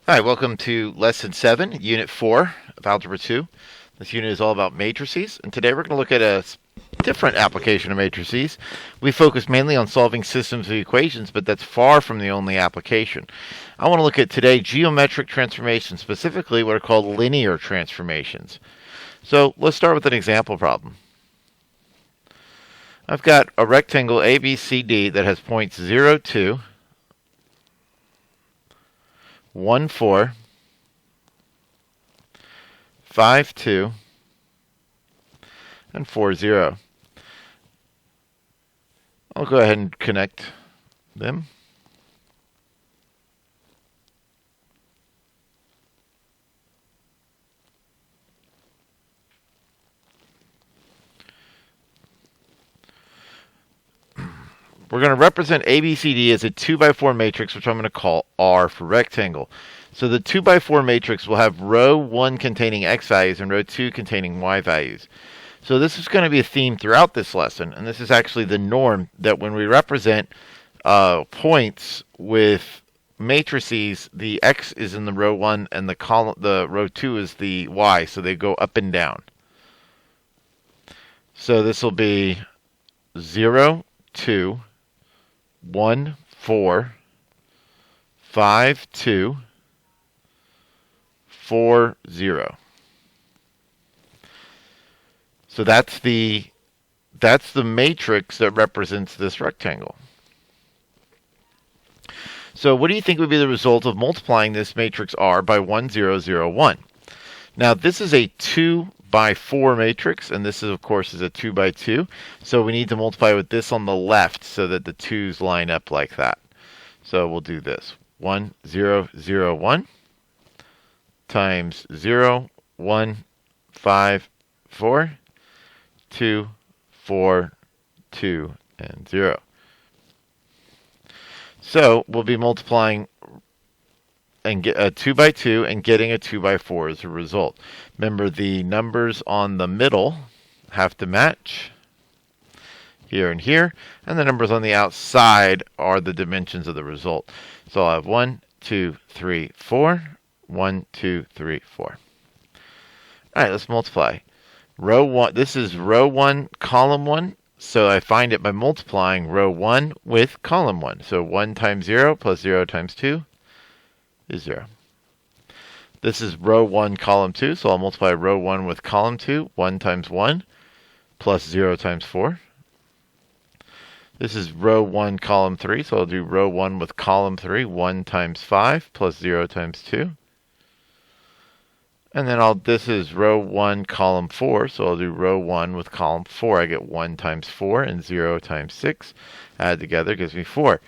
Hi, welcome to Lesson 7, Unit 4 of Algebra 2. This unit is all about matrices, and today we're going to look at a different application of matrices. We focus mainly on solving systems of equations, but that's far from the only application. I want to look at today geometric transformations, specifically what are called linear transformations. So let's start with an example problem. I've got a rectangle ABCD that has points 0, 2, 1, 4, 5, 2, and 4, 0. I'll go ahead and connect them. We're going to represent ABCD as a 2 by 4 matrix, which I'm going to call R for rectangle. So the 2 by 4 matrix will have row 1 containing X values and row 2 containing Y values. So this is going to be a theme throughout this lesson, and this is actually the norm that when we represent points with matrices, the X is in the row 1 and the row 2 is the Y, so they go up and down. So this will be 0, 2, 1, 4, 5, 2, 4, 0. So that's the matrix that represents this rectangle. So what do you think would be the result of multiplying this matrix R by 1, 0, 0, 1? Now this is a 2 by 4 matrix, and this is, of course, is a 2 by 2. So we need to multiply with this on the left so that the 2's line up like that. So we'll do this. 1, 0, 0, 1 times 0, 1, 5, 4, 2, 4, 2, and 0. So we'll be multiplying and get a 2 by 2 and getting a 2 by 4 as a result. Remember, the numbers on the middle have to match here and here, and the numbers on the outside are the dimensions of the result. So I'll have 1, 2, 3, 4, 1, 2, 3, 4. All right, let's multiply. Row 1, this is row 1, column 1. So I find it by multiplying row 1 with column 1. So 1 times 0 plus 0 times 2 is 0. This is row 1, column 2. So I'll multiply row 1 with column 2. 1 times 1 plus 0 times 4. This is row 1, column 3. So I'll do row 1 with column 3. 1 times 5 plus 0 times 2. And then this is row 1, column 4, so I'll do row 1 with column 4. I get 1 times 4 and 0 times 6. Add together gives me 4.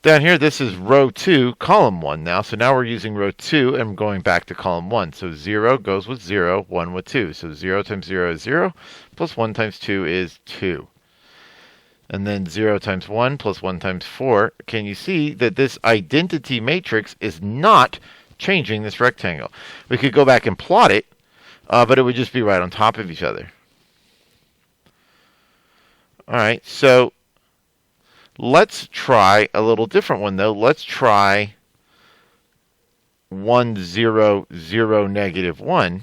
Down here, this is row 2, column 1 now. So now we're using row 2 and going back to column 1. So 0 goes with 0, 1 with 2. So 0 times 0 is 0, plus 1 times 2 is 2. And then 0 times 1 plus 1 times 4. Can you see that this identity matrix is not changing this rectangle? We could go back and plot it, but it would just be right on top of each other. All right, so let's try a little different one, though. Let's try 1, 0, 0, negative 1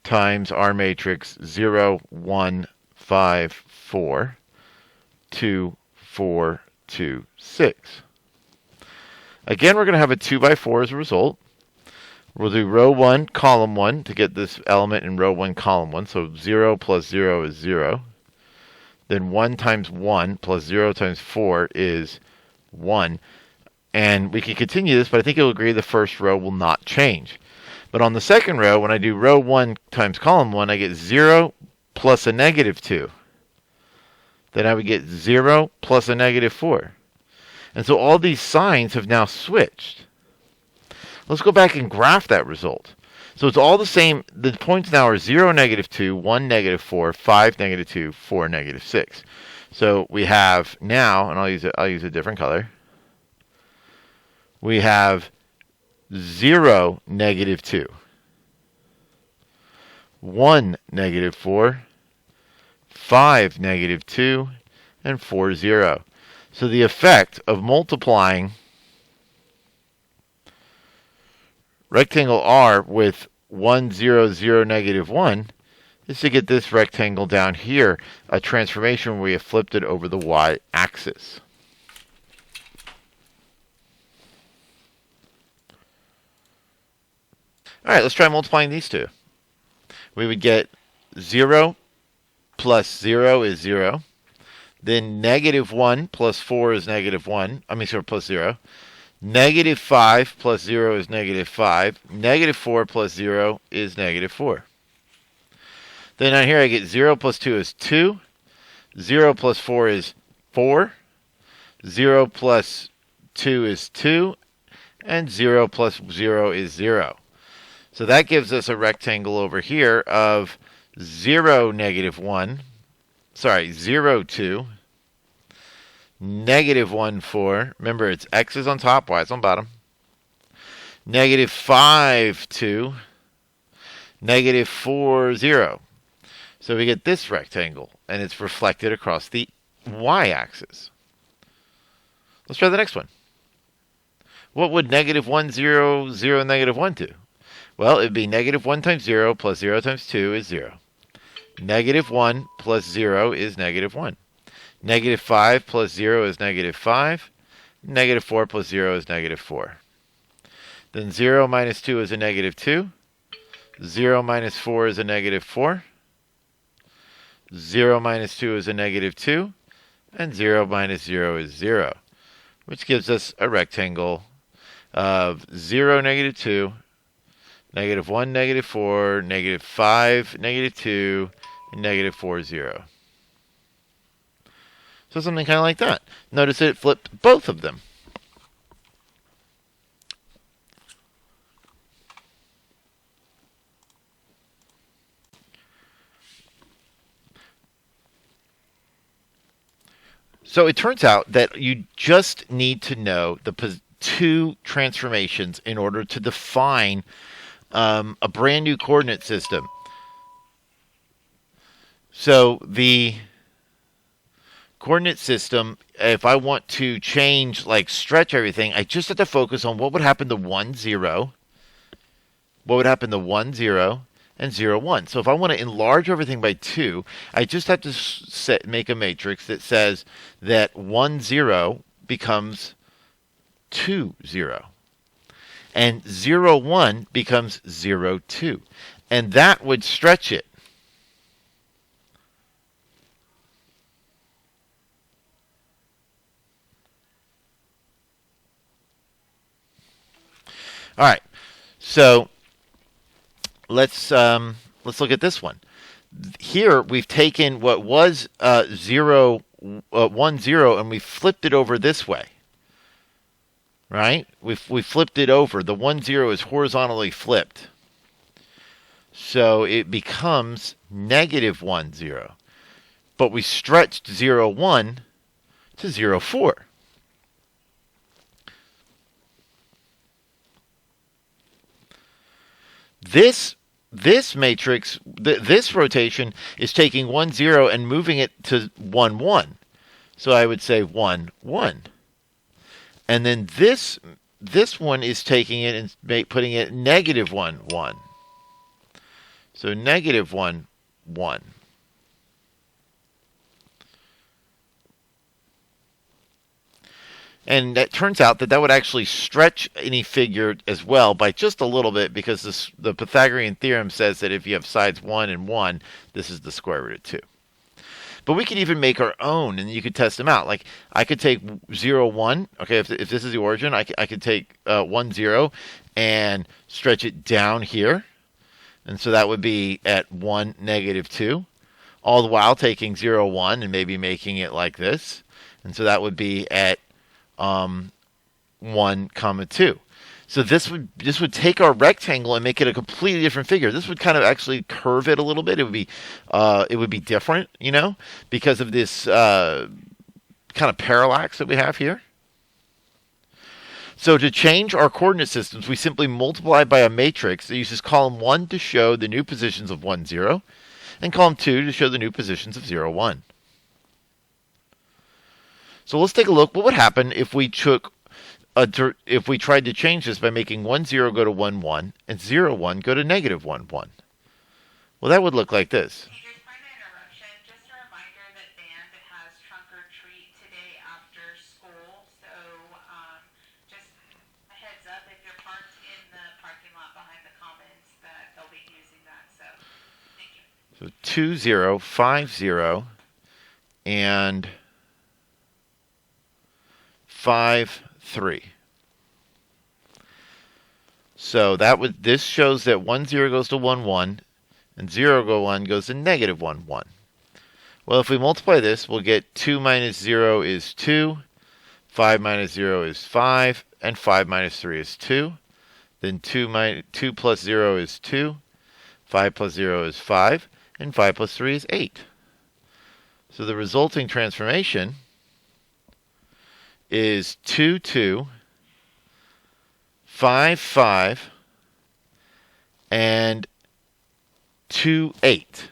times our matrix 0, 1, 5, 4, 2, 4, 2, 6. Again, we're going to have a 2 by 4 as a result. We'll do row 1, column 1 to get this element in row 1, column 1. So 0 plus 0 is 0. Then 1 times 1 plus 0 times 4 is 1. And we can continue this, but I think you'll agree the first row will not change. But on the second row, when I do row 1 times column 1, I get 0 plus a negative 2. Then I would get 0 plus a negative 4. And so all these signs have now switched. Let's go back and graph that result. So it's all the same. The points now are 0, negative 2, 1, negative 4, 5, negative 2, 4, negative 6. So we have now, and I'll use a different color. We have 0, negative 2, 1, negative 4, 5, negative 2, and 4, 0. So the effect of multiplying rectangle R with 1, 0, 0, negative 1 is to get this rectangle down here, a transformation where we have flipped it over the y-axis. All right, let's try multiplying these two. We would get 0 plus 0 is 0. Then negative 1 plus 4 is negative 1. Plus 0. Negative 5 plus 0 is negative 5. Negative 4 plus 0 is negative 4. Then down here I get 0 plus 2 is 2. 0 plus 4 is 4. 0 plus 2 is 2. And 0 plus 0 is 0. So that gives us a rectangle over here of 0, negative 1. 0, 2. Negative 1, 4. Remember, it's x is on top, y is on bottom. Negative 5, 2. Negative 4, 0. So we get this rectangle, and it's reflected across the y-axis. Let's try the next one. What would negative 1, 0, 0, negative 1 do? Well, it would be negative 1 times 0 plus 0 times 2 is 0. Negative 1 plus 0 is negative 1. Negative 5 plus 0 is negative 5. Negative 4 plus 0 is negative 4. Then 0 minus 2 is a negative 2. 0 minus 4 is a negative 4. 0 minus 2 is a negative 2. And 0 minus 0 is 0, which gives us a rectangle of 0, negative 2, negative 1, negative 4, negative 5, negative 2, and negative 4, 0. So something kind of like that. Notice it flipped both of them. So it turns out that you just need to know the two transformations in order to define a brand new coordinate system. So the coordinate system, if I want to change, stretch everything, I just have to focus on what would happen to 1, 0, what would happen to 1, 0, and 0, 1. So if I want to enlarge everything by 2, I just have to make a matrix that says that 1, 0 becomes 2, 0. And 0, 1 becomes 0, 2. And that would stretch it. All right, so let's look at this one. Here we've taken what was 1, 0, and we flipped it over this way. Right? We flipped it over. The 1, 0 is horizontally flipped. So it becomes negative 1, 0. But we stretched 0, 1 to 0, 4. This matrix, this rotation is taking 1, 0 and moving it to 1, 1. So I would say 1, 1. And then this one is taking it and putting it negative 1, 1. So negative 1, 1. And it turns out that would actually stretch any figure as well by just a little bit, because the Pythagorean theorem says that if you have sides 1 and 1, this is the square root of 2. But we could even make our own, and you could test them out. Like, I could take 0, 1. Okay, if this is the origin, I could take 1, 0 and stretch it down here. And so that would be at 1, negative 2. All the while taking 0, 1 and maybe making it like this. And so that would be at 1, 2. So this would take our rectangle and make it a completely different figure. This would kind of actually curve it a little bit. It would be different, because of this kind of parallax that we have here. So to change our coordinate systems, we simply multiply by a matrix that uses column 1 to show the new positions of 1, 0, and column 2 to show the new positions of 0, 1. So let's take a look. What would happen if we took if we tried to change this by making 1, 0 go to 1, 1, and 0, 1 go to negative 1, 1. Well, that would look like this. Just a reminder that band has trunk or treat today after school. So just a heads up, if you're parked in the parking lot behind the commons, that they'll be using that. So thank you. So 2, 0, 5, 0, and 5, 3. So this shows that 1, 0 goes to 1, 1, and 0, 1 goes to negative 1, 1. Well, if we multiply this, we'll get 2 minus 0 is 2, 5 minus 0 is 5, and 5 minus 3 is 2. Then 2 plus 0 is 2, 5 plus 0 is 5, and 5 plus 3 is 8. So the resulting transformation is 2, 2, 5, 5, and 2, 8.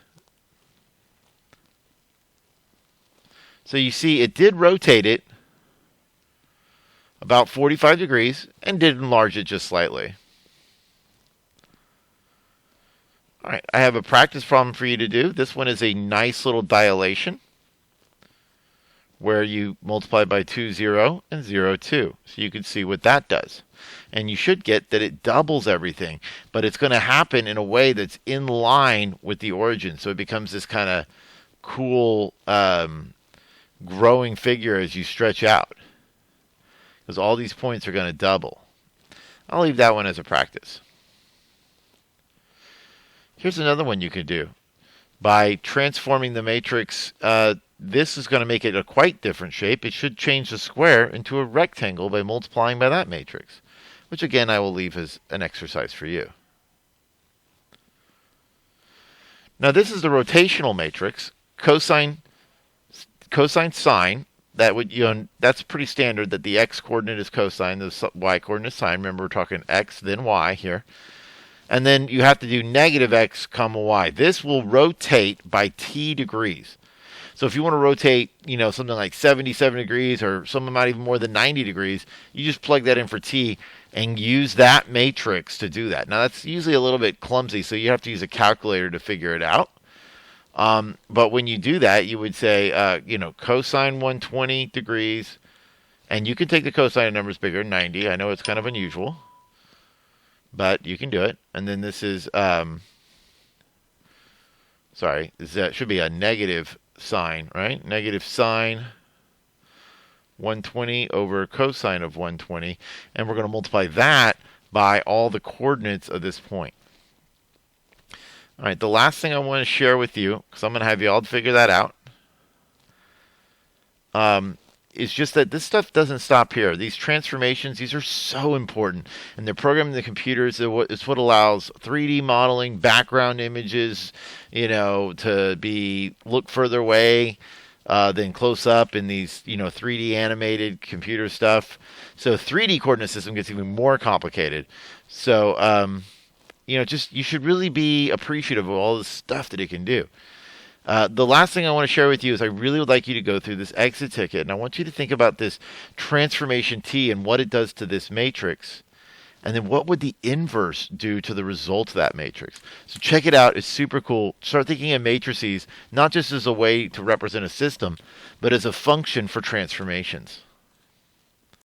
So you see it did rotate it about 45 degrees and did enlarge it just slightly. All right, I have a practice problem for you to do. This one is a nice little dilation where you multiply by 2, 0, and 0, 2. So you can see what that does. And you should get that it doubles everything, but it's going to happen in a way that's in line with the origin. So it becomes this kind of cool growing figure as you stretch out, because all these points are going to double. I'll leave that one as a practice. Here's another one you can do. By transforming the matrix, this is going to make it a quite different shape. It should change the square into a rectangle by multiplying by that matrix, which again I will leave as an exercise for you. Now this is the rotational matrix. Cosine, sine. That's pretty standard that the x coordinate is cosine, the y coordinate is sine. Remember, we're talking x then y here. And then you have to do negative x comma y. This will rotate by t degrees. So if you want to rotate, something like 77 degrees or some amount even more than 90 degrees, you just plug that in for t and use that matrix to do that. Now that's usually a little bit clumsy, so you have to use a calculator to figure it out. But when you do that, you would say, cosine 120 degrees, and you can take the cosine numbers bigger, 90. I know it's kind of unusual, but you can do it. And then this is, this should be a negative sine, right? Negative sine 120 over cosine of 120, and we're going to multiply that by all the coordinates of this point. All right, the last thing I want to share with you, because I'm going to have you all figure that out, is just that this stuff doesn't stop here. These transformations, these are so important, and they're programming the computers. It's what allows 3D modeling, background images, to look further away than close up in these, 3D animated computer stuff. So 3D coordinate system gets even more complicated. So, you should really be appreciative of all the stuff that it can do. The last thing I want to share with you is I really would like you to go through this exit ticket, and I want you to think about this transformation T and what it does to this matrix, and then what would the inverse do to the result of that matrix. So check it out. It's super cool. Start thinking of matrices not just as a way to represent a system, but as a function for transformations.